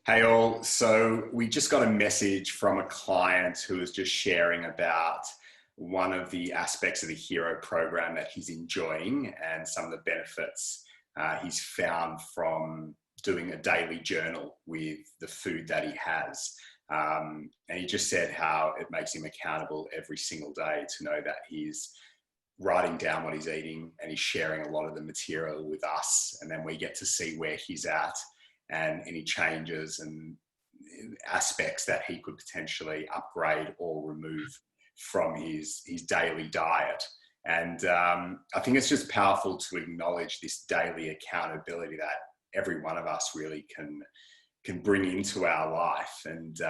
Hey all, so we just got a message from a client who was just sharing about one of the aspects of the Hero program that he's enjoying and some of the benefits he's found from doing a daily journal with the food that he has. And he just said how it makes him accountable every single day to know that he's writing down what he's eating and he's sharing a lot of the material with us. And then we get to see where he's at and any changes and aspects that he could potentially upgrade or remove from his daily diet. And I think it's just powerful to acknowledge this daily accountability that every one of us really can bring into our life. And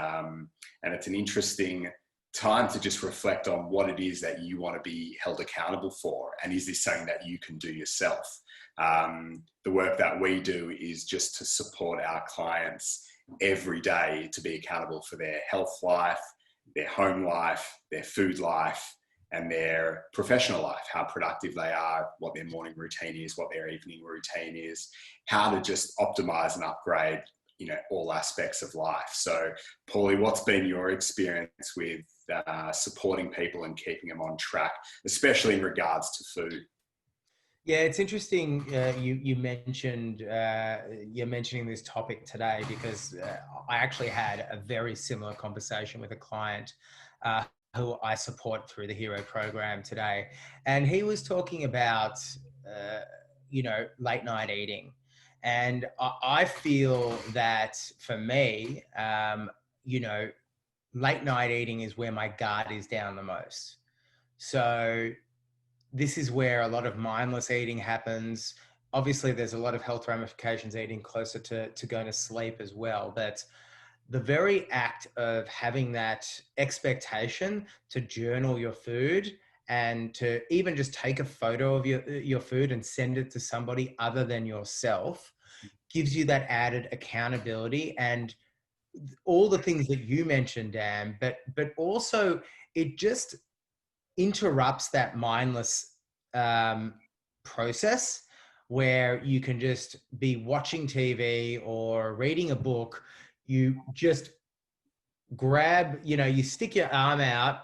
it's an interesting time to just reflect on what it is that you want to be held accountable for. And is this something that you can do yourself? The work that we do is just to support our clients every day to be accountable for their health life, their home life, their food life, and their professional life, how productive they are, what their morning routine is, what their evening routine is, how to just optimize and upgrade, all aspects of life. So, Paulie, what's been your experience with supporting people and keeping them on track, especially in regards to food? Yeah, it's interesting. You mentioned you're mentioning this topic today because I actually had a very similar conversation with a client uh, who I support through the Hero program today, and he was talking about uh, late night eating, and I feel that for me, late night eating is where my guard is down the most. So this is where a lot of mindless eating happens. Obviously, there's a lot of health ramifications eating closer to going to sleep as well. But the very act of having that expectation to journal your food and to even just take a photo of your food and send it to somebody other than yourself gives you that added accountability and all the things that you mentioned, Dan, but also it just interrupts that mindless process where you can just be watching TV or reading a book. You just grab, you stick your arm out,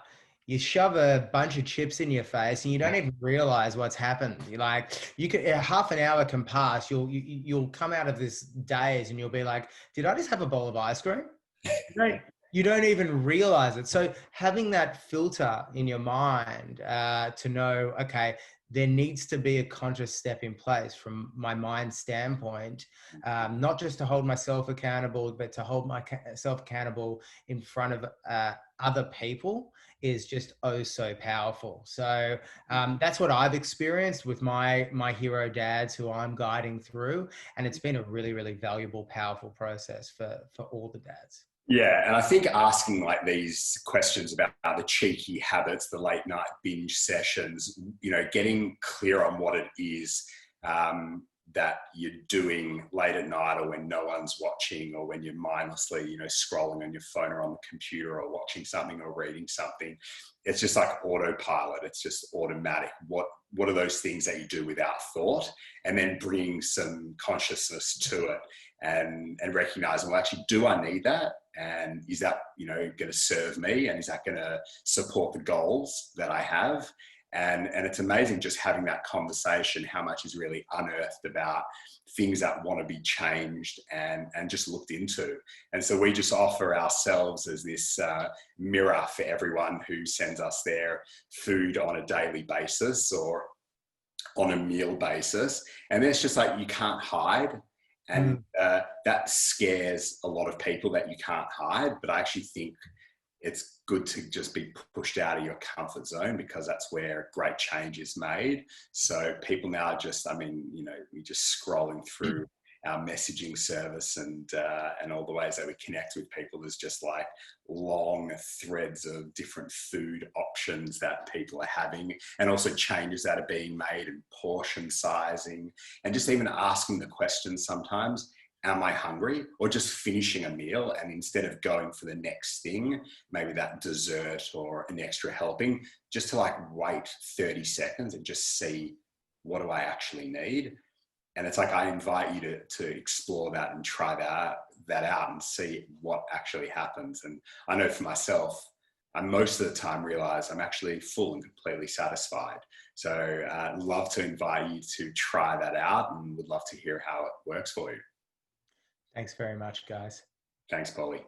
you shove a bunch of chips in your face, and you don't even realize what's happened. You're like, you can half an hour can pass. You'll come out of this daze, and you'll be like, "Did I just have a bowl of ice cream?" Right. You don't even realize it. So having that filter in your mind to know, okay, there needs to be a conscious step in place from my mind standpoint, not just to hold myself accountable, but to hold myself accountable in front of other people is just oh so powerful. So that's what I've experienced with my hero dads who I'm guiding through. And it's been a really, really valuable, powerful process for all the dads. Yeah, and I think asking like these questions about the cheeky habits, the late night binge sessions, getting clear on what it is that you're doing late at night or when no one's watching or when you're mindlessly, scrolling on your phone or on the computer or watching something or reading something. It's just like autopilot. It's just automatic. What are those things that you do without thought? And then bring some consciousness to it and recognizing, well, actually, do I need that? And is that, going to serve me? And is that going to support the goals that I have? And it's amazing just having that conversation, how much is really unearthed about things that want to be changed and just looked into. And so we just offer ourselves as this mirror for everyone who sends us their food on a daily basis or on a meal basis. And it's just like, you can't hide. And that scares a lot of people that you can't hide. But I actually think it's good to just be pushed out of your comfort zone because that's where great change is made. So people now just, we're just scrolling through our messaging service and all the ways that we connect with people. There's just like long threads of different food options that people are having and also changes that are being made in portion sizing and just even asking the question sometimes, am I hungry? Or just finishing a meal and instead of going for the next thing, maybe that dessert or an extra helping, just to like wait 30 seconds and just see what do I actually need. And it's like, I invite you to explore that and try that out and see what actually happens. And I know for myself, I most of the time realize I'm actually full and completely satisfied. So love to invite you to try that out, and would love to hear how it works for you. Thanks very much, guys. Thanks, Polly.